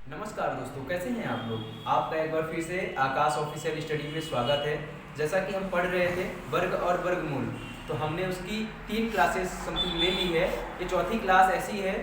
नमस्कार दोस्तों, कैसे हैं आप लोग। आपका एक बार फिर से आकाश ऑफिशियल स्टडी में स्वागत है। जैसा कि हम पढ़ रहे थे वर्ग और वर्गमूल, तो हमने उसकी 3 क्लासेस समथिंग ले ली है। ये चौथी क्लास ऐसी है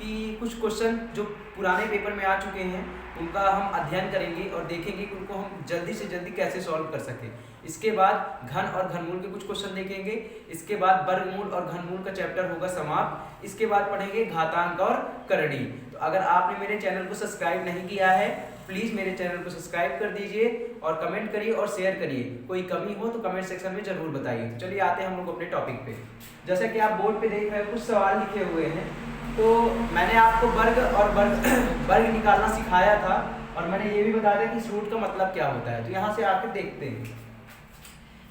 कि कुछ क्वेश्चन जो पुराने पेपर में आ चुके हैं उनका हम अध्ययन करेंगे और देखेंगे कि उनको हम जल्दी से जल्दी कैसे सॉल्व कर सकें। इसके बाद घन और घनमूल के कुछ क्वेश्चन देखेंगे। इसके बाद वर्गमूल और घनमूल का चैप्टर होगा समाप्त। इसके बाद पढ़ेंगे घातांक और करड़ी। तो अगर आपने मेरे चैनल को सब्सक्राइब नहीं किया है, प्लीज़ मेरे चैनल को सब्सक्राइब कर दीजिए और कमेंट करिए और शेयर करिए। कोई कमी हो तो कमेंट सेक्शन में ज़रूर बताइए। तो चलिए आते हैं हम लोग अपने टॉपिक पे। जैसा कि आप बोर्ड पे देख रहे हैं, कुछ सवाल लिखे हुए हैं। तो मैंने आपको वर्ग और वर्ग निकालना सिखाया था और मैंने ये भी बता दिया कि इस रूट का मतलब क्या होता है। तो यहाँ से आके देखते हैं।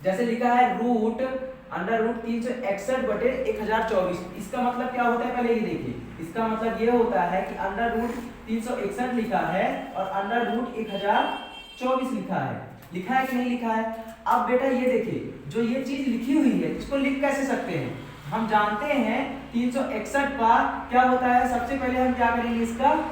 जैसे लिखा है रूट अंडर रूट 361 बटे 1024। इसका मतलब क्या होता है, पहले ये देखिए। इसका मतलब ये होता है कि अंडर रूट 361 लिखा है और अंडर रूट 1024 लिखा है। लिखा है कि नहीं लिखा है। अब बेटा ये देखिए, जो ये चीज लिखी हुई है इसको लिख कैसे सकते हैं। हम जानते हैं 361 का क्या होता है। सबसे पहले हम क्या करेंगे, इसका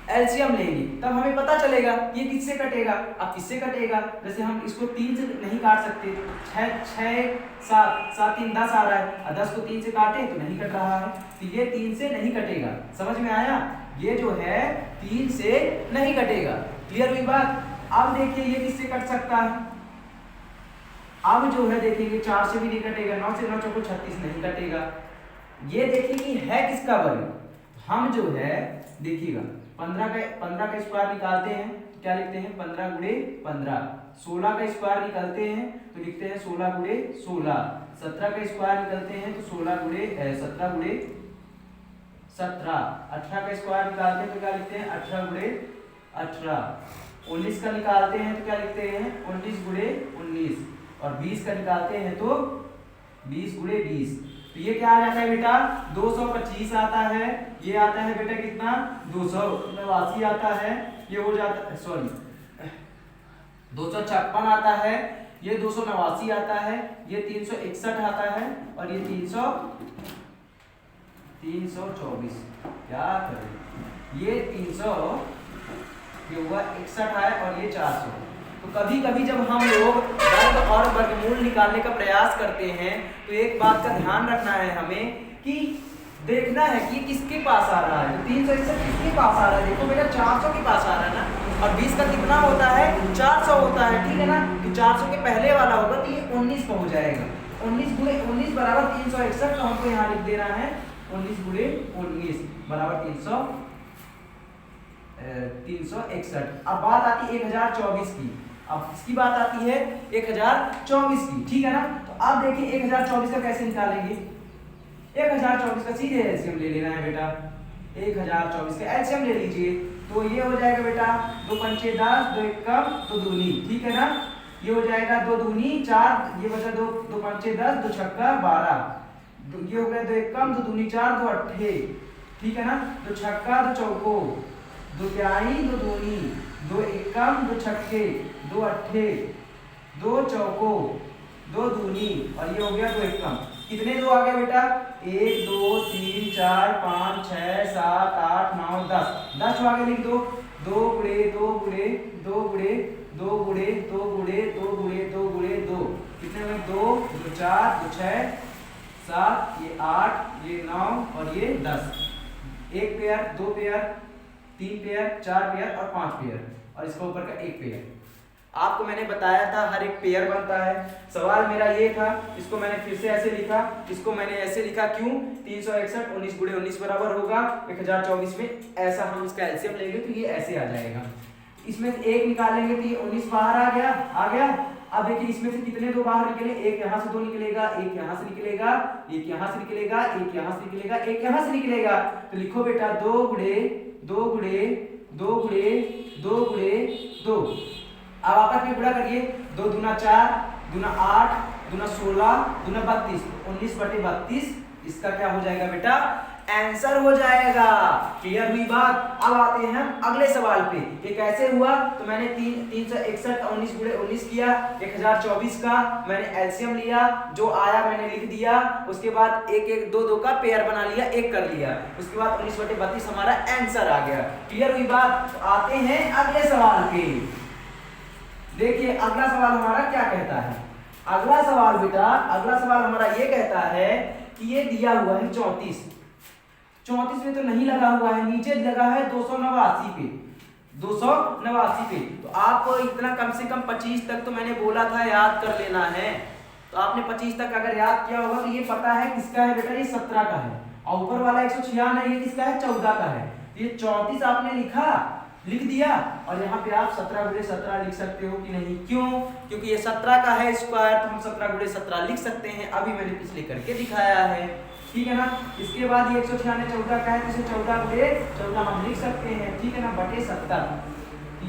एलसीएम लेंगे, तब हमें पता चलेगा ये किससे कटेगा। अब किससे कटेगा, जैसे हम इसको 3 से नहीं काट सकते, 6 6 7 7 3 10 आ रहा है और 10 को 3 से काटे तो नहीं कट रहा है, तो ये 3 से नहीं कटेगा। समझ में आया। ये जो है 3 से नहीं कटेगा। क्लियर हुई बात। अब देखिए ये किससे कट सकता है। अब जो है देखेंगे 4 से भी नहीं कटेगा, 9 से 9 चौको 36 नहीं कटेगा। ये देखिए कि है किसका वर्ग। हम जो है देखिएगा 15 का स्क्वायर निकालते हैं तो क्या लिखते हैं 15 गुणे 15। 16 का स्क्वायर निकालते हैं तो लिखते हैं 16 गुणे 16। 17 का स्क्वायर निकालते हैं तो 17 गुणे 17। 18 का स्क्वायर निकालते हैं तो क्या लिखते हैं 18 गुणे 18। 19 का निकालते हैं तो क्या लिखते हैं 19 गुणे 19। और 20 का निकालते हैं तो 20 गुणे 20। तो ये क्या आ जाता है बेटा 225 आता है। ये आता है बेटा कितना 289 आता है। ये हो जाता है 256 आता है। ये 289 आता है। ये 361 आता है और ये 324। क्या करें, ये 300 ये हुआ 61 है और ये 400। तो कभी कभी जब हम लोग वर्ग और वर्गमूल निकालने का प्रयास करते हैं तो एक बात का ध्यान रखना है हमें कि देखना है कि किसके पास आ रहा है। तो 361 किसके पास आ रहा है, देखो बेटा 400 के पास आ रहा है ना। और 20 का कितना होता है 400 होता है, ठीक है ना। तो 400 के पहले वाला होगा तो ये 19 का हो जाएगा। 19 गुणे 19 बराबर 361। तो हमको यहाँ लिख देना है 19 गुणे 19 बराबर 361। अब बात आती है 1024 की। अब इसकी बात आती है 1024 की, ठीक है ना। तो अब देखिए 1024 का कैसे निकालेंगे। 1024 का सीधे एलसीएम ले लेना है बेटा। 1024 का एलसीएम ले लीजिए तो ये हो जाएगा बेटा 2 पंचे 10, 2 एकम 2 दूनी, ठीक है ना। ये हो जाएगा 2 दूनी 4, ये बचा 2 पंचे 10, 2 छक्का 12। ये हो गया 2 एकम 2 दूनी 4, 2 अट्ठे, ठीक है ना। 2 छक्का 2 चौको, 2 तिहाई 2 दूनी, 2 एकम 2 छक्के, 2 अट्ठे, 2 चौको, 2 दूनी और ये हो गया 2 एकम। कितने 2 आ गए बेटा 1 2 3 4 5 6 7 8 9 10। 10 आगे लिख दो। 2 गुणे 2 गुणे 2 गुणे 2 गुणे 2 गुणे 2 गुणे 2 गुणे 2। कितने हुए 2 2 4 2 6 7, ये 8, ये 9 और ये 10। 1 पेयर 2 पेयर 3 पेयर 4 पेयर और 5 पेयर और इसके ऊपर का 1 पेयर। आपको मैंने बताया था हर एक पेयर बनता है। सवाल मेरा ये था, इसको मैंने फिर से ऐसे लिखा, इसको मैंने ऐसे लिखा क्यों 361 19 गुणे 19 बराबर होगा 1024 में। ऐसा हम इसका एलसीएम लेंगे तो ये ऐसे आ जाएगा। इसमें से 1 निकालेंगे तो ये 19 बाहर आ गया। अब देखिए इसमें से कितने 2 बाहर निकले, एक यहाँ से 2 निकलेगा, एक यहाँ से निकलेगा, एक यहाँ से निकलेगा, एक यहाँ से निकलेगा, एक यहाँ से निकलेगा। तो लिखो बेटा 2 गुणे 2 गुणे 2 गुणे 2 गुणे 2। अब आपस में गुणा करिए 2 दूना 4, दूना 8, दूना 16, दूना 32, 19 बटे 32। इसका क्या हो जाएगा बेटा आंसर हो जाएगा। क्लियर हुई बात। अब आते हैं हम अगले सवाल पे। ये कैसे हुआ, तो मैंने 361 19 गुणे 19 किया, 1024 का मैंने एलसीएम लिया, जो आया मैंने लिख दिया, उसके बाद 1 1 2 2 का पेयर बना लिया, 1 कर लिया, उसके बाद 19/32 हमारा आंसर आ गया। क्लियर हुई बात। तो आते हैं अगले सवाल पे। देखिए अगला सवाल हमारा क्या कहता है। अगला सवाल बेटा, अगला सवाल हमारा ये कहता है कि ये दिया हुआ है 34 में तो नहीं लगा हुआ है, नीचे लगा है 289 पे, 289 पे। तो आप इतना कम से कम 25 तक तो मैंने बोला था याद कर लेना है। तो आपने 25 तक अगर याद किया होगा तो ये पता है किसका है बेटा, ये 17 का है, और ऊपर वाला 196 है, ये किसका है, 14 का है। तो ये 34 आपने लिख दिया, और यहाँ पे आप 17 गुणे 17 लिख सकते हो कि नहीं, क्यों, क्योंकि ये 17 का है स्क्वायर, तो हम 17 गुणे 17 लिख सकते हैं। अभी मैंने पिछले करके दिखाया है, ठीक है ना। इसके बाद ये 196 14 का है, तो इसे 14 गुणे 14 हम लिख सकते हैं, ठीक है ना, बटे 70।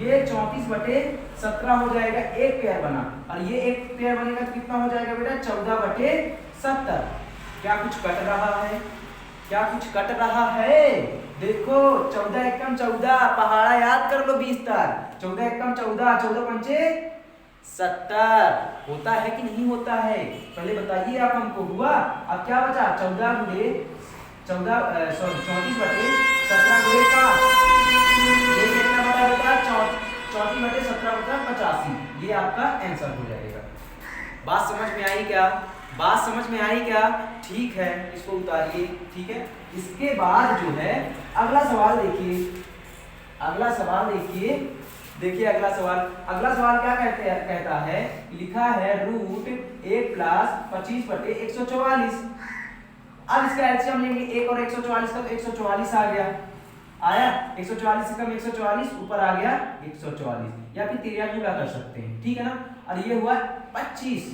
ये 34/17 हो जाएगा, एक पेयर बना, और ये एक पेयर बनेगा तो कितना हो जाएगा बेटा, 14/70। क्या कुछ कट रहा है, क्या कुछ कट रहा है, देखो 14 एकम 14, पहाड़ा याद कर लो 20 तक, 14 एकम 14, 14 पंचे 70 होता है कि नहीं होता है, पहले बताइए आप हमको। हुआ। अब क्या बचा, 14 गुणे 34/17 गुणे का, ये कितना बड़ा बेटा, 34/17 ये आपका आंसर हो जाएगा। बात समझ में आई क्या, बात समझ में आई क्या, ठीक है, इसको उतारिए, ठीक है। इसके बाद जो है अगला सवाल देखिए, अगला सवाल देखिए, अगला सवाल क्या कहता है, लिखा है √1 + 25/144। अब इसका एलसीएम लेंगे, 1 और 144 का, तो 144 आ गया, आया 144 से कम 144, ऊपर आ गया 144, या फिर 13 गुणा कर सकते हैं, ठीक है ना। और ये हुआ 25,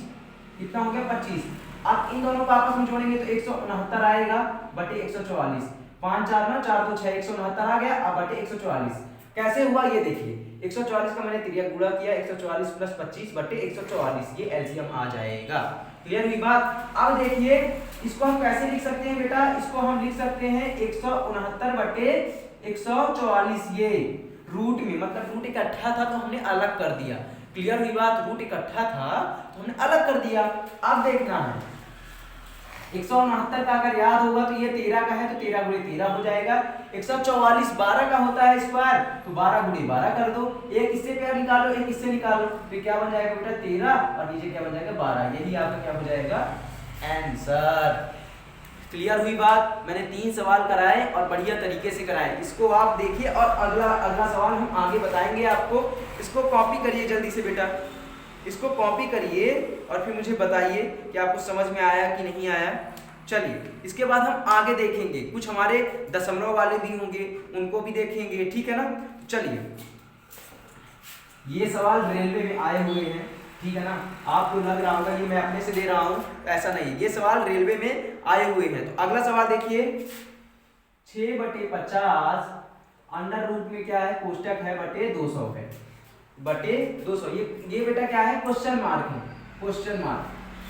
कितना हो गया 25। अब इन दोनों को आपस में जोड़ेंगे तो 169 आएगा बटे 144, 5 4 9 4 2 6, 169 आ गया, अब बटे 144। कैसे हुआ ये देखिए, 144 का मैंने 3 गुणा किया, 144 + 25 बटे 144, ये एलसीएम आ जाएगा। क्लियर हुई बात। अब देखिए इसको हम कैसे लिख सकते हैं बेटा, इसको हम लिख सकते हैं 169 बटे 144, ये रूट में, मतलब रूट इकट्ठा था तो हमने अलग कर दिया। क्लियर हुई बात, रूट इकट्ठा था तो हमने अलग कर दिया। अब देखना है 169 का अगर याद होगा तो ये 13 का है, तो 13 गुणे 13 हो जाएगा। 144 12 का होता है स्क्वायर, तो 12 गुणे 12 कर दो, एक इससे पेयर निकालो, एक इससे निकालो, तो क्या बन जाएगा बेटा 13, और नीचे क्या बन जाएगा 12, यही आपका क्या हो जाएगा आंसर। क्लियर हुई बात। मैंने 3 सवाल कराए और बढ़िया तरीके से कराए, इसको आप देखिए, और अगला सवाल हम आगे बताएंगे आपको। इसको कॉपी करिए जल्दी से बेटा, इसको कॉपी करिए और फिर मुझे बताइए कि आपको समझ में आया कि नहीं आया। चलिए इसके बाद हम आगे देखेंगे, कुछ हमारे दशमलव वाले भी होंगे, उनको भी देखेंगे, ठीक है ना। चलिए, ये सवाल रेलवे में आए हुए हैं, ठीक है ना। आपको लग रहा होगा ये मैं अपने से दे रहा हूं, ऐसा नहीं, ये सवाल रेलवे में आए हुए हैं। तो अगला सवाल देखिए, 6/50 अंडर रूट में क्या है, कोष्टक है बटे 200 है, बटे 200, ये बेटा क्या है, क्वेश्चन मार्क है, क्वेश्चन मार्क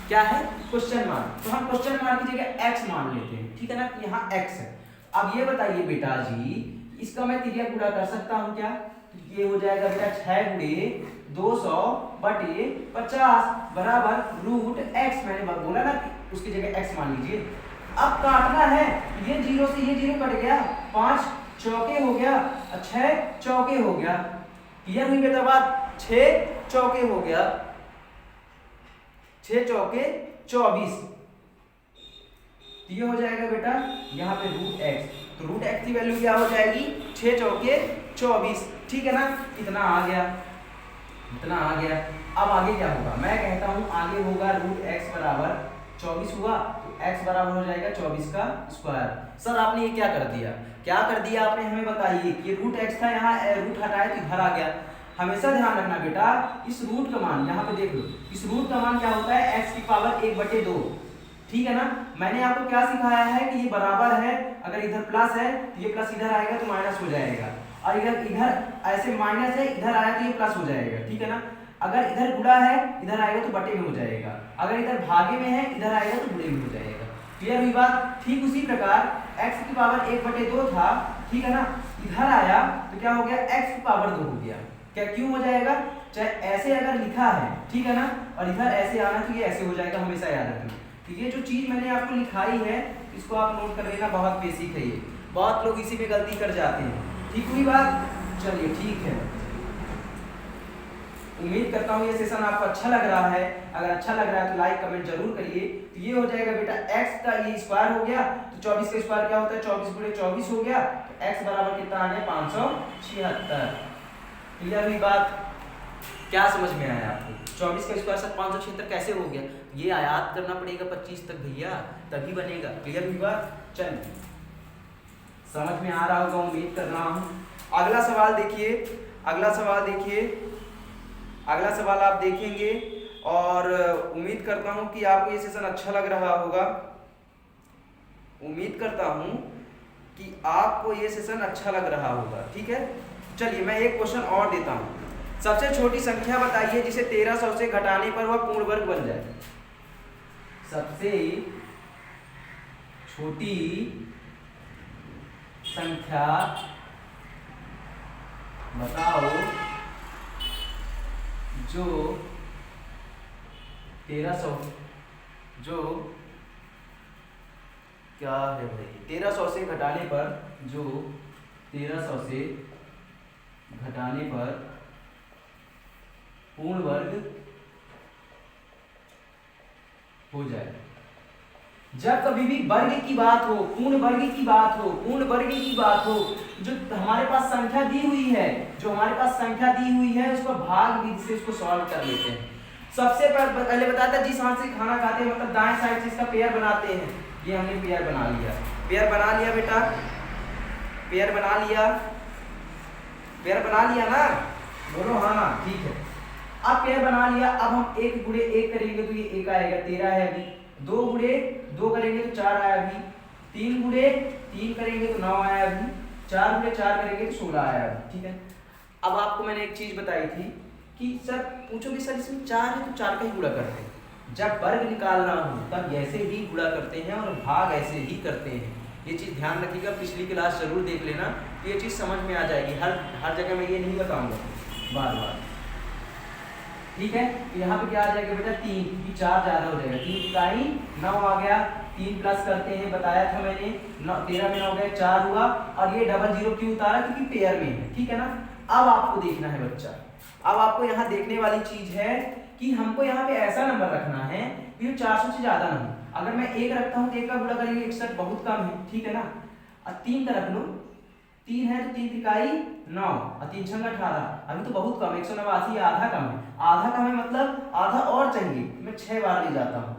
क्या है, क्वेश्चन मार्क। तो हम क्वेश्चन मार्क की जगह x मान लेते हैं, ठीक है ना, यहाँ x है। अब ये बताइए बेटा जी, इसका मैं 3 गुणा कर सकता हूँ क्या, तो ये हो जाएगा बेटा 6 गुणे 200 बटे 50 बराबर √x, मैंने बोला ना उसकी जगह x मान लीजिए। अब काटना है, ये 0 से ये 0 कट गया, 5 चौके हो गया, 6 चौके हो गया। क्लियर हुई बेटा बात, 6 चौके हो गया, 6 चौके 24, तो ये हो जाएगा बेटा यहाँ पे √x, तो √x की वैल्यू क्या हो जाएगी, 6 चौके 24, ठीक है ना। इतना आ गया, इतना आ गया। अब आगे क्या होगा, मैं कहता हूं आगे होगा √x बराबर 24 हुआ, तो x बराबर हो जाएगा 24 का स्क्वायर। सर आपने ये क्या कर दिया, क्या कर दिया आपने, हमें बताइए। ये √x था, यहाँ रूट हटाया तो इधर आ गया। हमेशा ध्यान रखना बेटा, इस रूट का मान यहाँ पे देख लो, इस रूट का मान क्या होता है, x की पावर 1/2, ठीक है ना। मैंने आपको क्या सिखाया है कि ये बराबर है, अगर इधर प्लस है तो ये प्लस इधर आएगा तो माइनस हो जाएगा, और इधर ऐसे माइनस है, इधर आया तो ये प्लस हो जाएगा, ठीक है ना। अगर इधर गुणा है, इधर आएगा तो बटे में हो जाएगा, अगर इधर भागे में है, इधर आएगा तो गुणे में हो जाएगा। क्लियर हुई बात। ठीक उसी प्रकार x की पावर 1/2 था, ठीक है ना, इधर आया तो क्या हो गया, x की पावर 2 हो गया। क्या क्यों हो जाएगा, चाहे ऐसे अगर लिखा है, ठीक है ना, और इधर ऐसे आना तो ये ऐसे हो जाएगा, हमेशा याद रखना। तो ये जो चीज मैंने आपको लिखाई है इसको आप नोट कर लेना, बहुत बेसिक है ये, बहुत लोग इसी पे गलती कर जाते हैं। ठीक हुई बात, चलिए ठीक है, उम्मीद करता हूँ ये सेशन आपको अच्छा लग रहा है। अगर अच्छा लग रहा है तो लाइक कमेंट जरूर करिए। तो ये हो जाएगा बेटा x का ये स्क्वायर हो गया, तो 24 का स्क्वायर क्या होता है, 24 गुणे 24 हो गया, तो x बराबर कितना आ गया, 576। क्लियर हुई बात, क्या समझ में आया आपको, 24 का स्क्वायर से 576 कैसे हो गया, ये आयात करना पड़ेगा 25 तक भैया, तभी बनेगा। क्लियर हुई बात, चलिए समझ में आ रहा होगा, उम्मीद कर रहा हूँ। अगला सवाल देखिए, अगला सवाल देखिए, अगला सवाल आप देखेंगे और उम्मीद करता हूं कि आपको ये सेशन अच्छा लग रहा होगा। उम्मीद करता हूं कि आपको ये सेशन अच्छा लग रहा होगा, ठीक है। चलिए मैं एक क्वेश्चन और देता हूं। सबसे छोटी संख्या बताइए जिसे 1300 से घटाने पर वह पूर्ण वर्ग बन जाए। सबसे छोटी संख्या बताओ जो 1300, जो क्या है भाई, 1300 से घटाने पर, जो 1300 से घटाने पर पूर्ण वर्ग हो जाए। जब कभी भी वर्ग की बात हो, पूर्ण वर्ग की बात हो, पूर्ण वर्ग की बात हो, जो हमारे पास संख्या दी हुई है, जो हमारे पास संख्या दी हुई है उसको भाग विधि से उसको सॉल्व कर लेते हैं। सबसे पहले बताता है जिस हाथ से खाना खाते हैं, मतलब दाएं साइड से इसका पेयर बनाते हैं। ये हमने पेयर बना लिया, पेयर बना लिया बेटा, पेयर बना लिया, पेयर बना लिया ना, बोलो हाँ ठीक है। अब पेयर बना लिया, अब हम 1 गुणे 1 करेंगे तो ये 1 आएगा, 13 है अभी। 2 गुणे 2 करेंगे तो 4 आया अभी। 3 गुणे 3 करेंगे तो 9 आया अभी। 4 गुणे 4 करेंगे तो 16 आया अभी, ठीक है। अब आपको मैंने एक चीज बताई थी कि सर पूछोगे सर इसमें 4 है तो 4 का ही गुणा करते हैं। जब वर्ग निकालना हो तब ऐसे ही गुणा करते हैं और भाग ऐसे ही करते हैं। ये चीज ध्यान रखिएगा, पिछली क्लास जरूर देख लेना, तो ये चीज समझ में आ जाएगी। हर जगह मैं ये नहीं बताऊंगा बार बार, ठीक है। तो यहाँ पे क्या आ जाएगा बेटा 3, क्योंकि 4 ज्यादा हो जाएगा, 3 इकाई 9 आ गया। 3 प्लस करते हैं, बताया था मैंने, 13 में 9 गए 4 हुआ, और ये डबल जीरो क्यों उतारा, क्योंकि पेयर में है, ठीक है ना। अब आपको देखना है बच्चा, अब आपको यहाँ देखने वाली चीज है कि हमको यहाँ पे ऐसा नंबर रखना है कि जो 400 से ज्यादा ना हो। अगर मैं 1 रखता हूँ तो 1 का गुणा करेंगे 61, बहुत कम है, ठीक है ना। अब 3 का रख लो, 3 है तो 3 इकाई 9 और 3 छंग 18, अभी तो बहुत कम, 189, आधा कम है। आधा कम है मतलब आधा और चाहिए, मैं 6 बार ले जाता हूँ,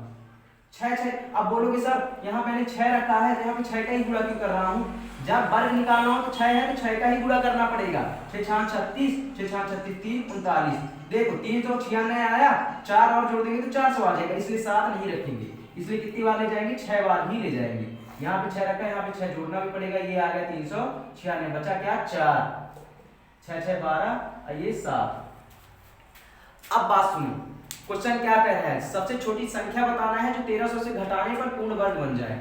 6। अब बोलोगे सर यहाँ मैंने 6 रखा है तो यहाँ पे 6 का ही गुणा क्यों कर रहा हूँ। जब वर्ग निकालना हो तो 6 है तो 6 का ही गुणा करना पड़ेगा। 6 छान 36, 6 छान 36, 3 39। देखो 396 आया, 4 और जोड़ देंगे तो 400 आ जाएगा, इसलिए 7 नहीं रखेंगे, इसलिए कितनी बार ले जाएंगे, 6 बार ही ले जाएंगे। यहाँ पे 6 रखा है, यहाँ पे 6 जोड़ना भी पड़ेगा, ये आ गया 396, बचा क्या 4, 6 6 12 और ये 7। अब बात सुनो, क्वेश्चन क्या कह रहा है, सबसे छोटी संख्या बताना है जो 1300 से घटाने पर पूर्ण वर्ग बन जाए।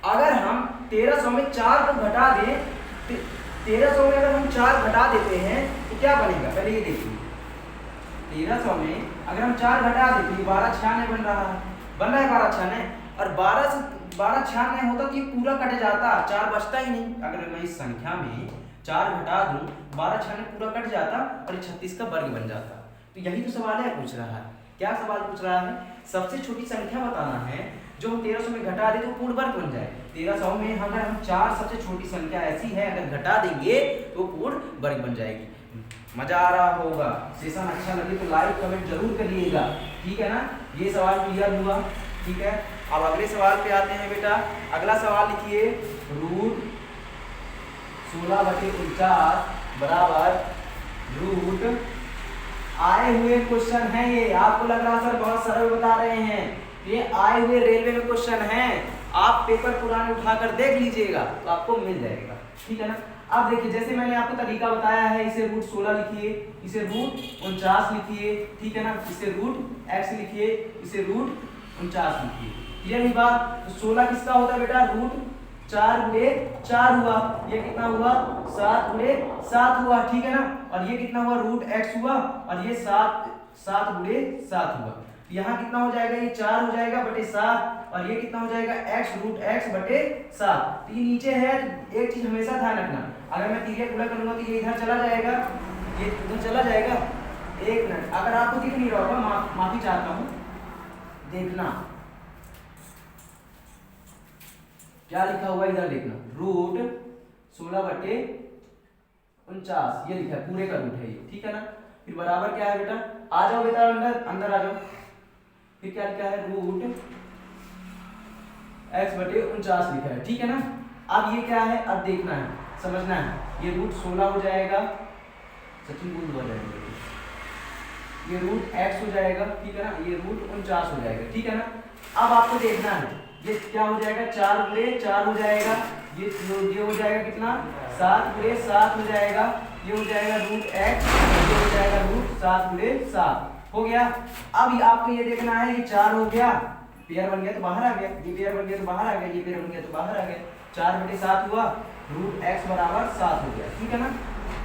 अगर हम 1300 में 4 को घटा दें, 1300 में अगर हम 4 घटा देते हैं तो क्या बनेगा, पहले ये देखिए। 1300 में अगर हम 4 घटा देते हैं 1296 बन रहा है, 1296, और 1296 होता तो ये पूरा कट जाता, 4 बचता ही नहीं। अगर मैं इस संख्या में 4 घटा दूं, 1296 पूरा कट जाता और ये 36 का वर्ग बन जाता। तो यही तो सवाल है, पूछ रहा है, क्या सवाल पूछ रहा है, सबसे छोटी संख्या बताना है जो हम 1300 में घटा दे तो पूर्ण वर्ग बन जाए। 1300 में अगर हम 4 सबसे छोटी संख्या ऐसी है अगर घटा देंगे तो पूर्ण वर्ग बन जाएगी। मजा आ रहा होगा, सेशन अच्छा लगे तो लाइक कमेंट जरूर करिएगा, ठीक है ना। ये सवाल क्लियर हुआ, ठीक है। अब अगले सवाल पे आते हैं बेटा। अगला सवाल लिखिए, रूट 16/49 बराबर रूट, आए हुए क्वेश्चन है ये। आपको लग रहा सर बहुत सरल बता रहे हैं, ये आए हुए रेलवे में क्वेश्चन है, आप पेपर पुराने उठाकर देख लीजिएगा तो आपको मिल जाएगा, ठीक है ना। अब देखिए जैसे मैंने आपको तरीका बताया है, इसे रूट 16 लिखिए, इसे रूट 49 लिखिए, ठीक है ना, इसे रूट x लिखिए, इसे रूट 49 लिखिए। क्लियर हुई बात। तो 16 किसका होता है बेटा, रूट 4 गुणे 4 हुआ, ये कितना हुआ 7 गुणे 7 हुआ, ठीक है ना। और ये कितना हुआ रूट x हुआ, और ये 7 गुणे 7 हुआ। यहाँ कितना हो जाएगा, ये 4 हो जाएगा बटे 7, और ये कितना हो जाएगा x रूट x बटे 7। तो ये नीचे है, तो एक चीज हमेशा ध्यान रखना, अगर मैं तिरिया गुणा करूंगा तो ये इधर चला जाएगा, ये इधर चला जाएगा। एक मिनट, अगर आपको दिख नहीं रहा होगा माफी चाहता हूँ, देखना क्या लिखा हुआ इधर देखना, रूट 16 बटे 49 ये लिखा है, पूरे का रूट है ये, ठीक है ना। फिर बराबर क्या है बेटा, आ जाओ बेटा अंदर, अंदर आ जाओ। फिर क्या लिखा है, रूट x बटे 49 लिखा है, ठीक है ना। अब ये क्या है, अब देखना है, समझना है, ये रूट 16 हो जाएगा, सचिन बोल हो जाएगा, ये रूट x हो जाएगा, ठीक है ना, ये रूट 49 हो जाएगा, ठीक है ना। अब आपको देखना है ये क्या हो जाएगा, 4 गुणे 4 हो जाएगा, ये हो जाएगा कितना 7 गुणे 7 हो जाएगा, ये हो जाएगा रूट x, ये हो जाएगा रूट 7 गुणे 7 हो गया। अब आपको ये देखना है, ये 4 हो गया, पेयर बन गया तो बाहर आ गया, ये पेयर बन गया तो बाहर आ गया, ये पेयर बन गया तो बाहर आ गया, 4 बटे 7 हुआ, रूट x बराबर 7 हो गया, ठीक है ना।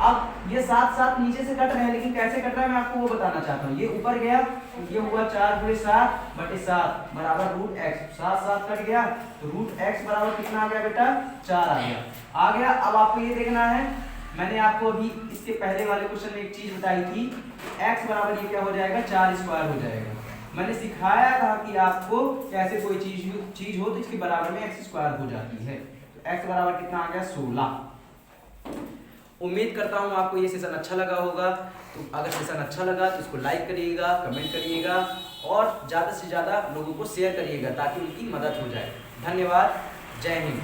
अब ये 7 नीचे से कट रहे हैं, लेकिन कैसे कट रहा है मैं आपको वो बताना चाहता हूँ। ये ऊपर गया, ये हुआ 4 गुणे 7 बटे 7 बराबर रूट x, 7 कट गया तो रूट x बराबर कितना आ गया बेटा, 4 आ गया। अब आपको ये देखना है, मैंने आपको अभी इसके पहले वाले क्वेश्चन में एक चीज बताई थी, x बराबर ये क्या हो जाएगा, 4 स्क्वायर हो जाएगा। मैंने सिखाया था कि आपको कैसे कोई चीज हो तो इसके बराबर में x स्क्वायर हो जाती है। तो x बराबर कितना आ गया, 16। उम्मीद करता हूँ आपको ये सेशन अच्छा लगा होगा। तो अगर सेशन अच्छा लगा तो इसको लाइक करिएगा, कमेंट करिएगा और ज़्यादा से ज़्यादा लोगों को शेयर करिएगा ताकि उनकी मदद हो जाए। धन्यवाद, जय हिंद।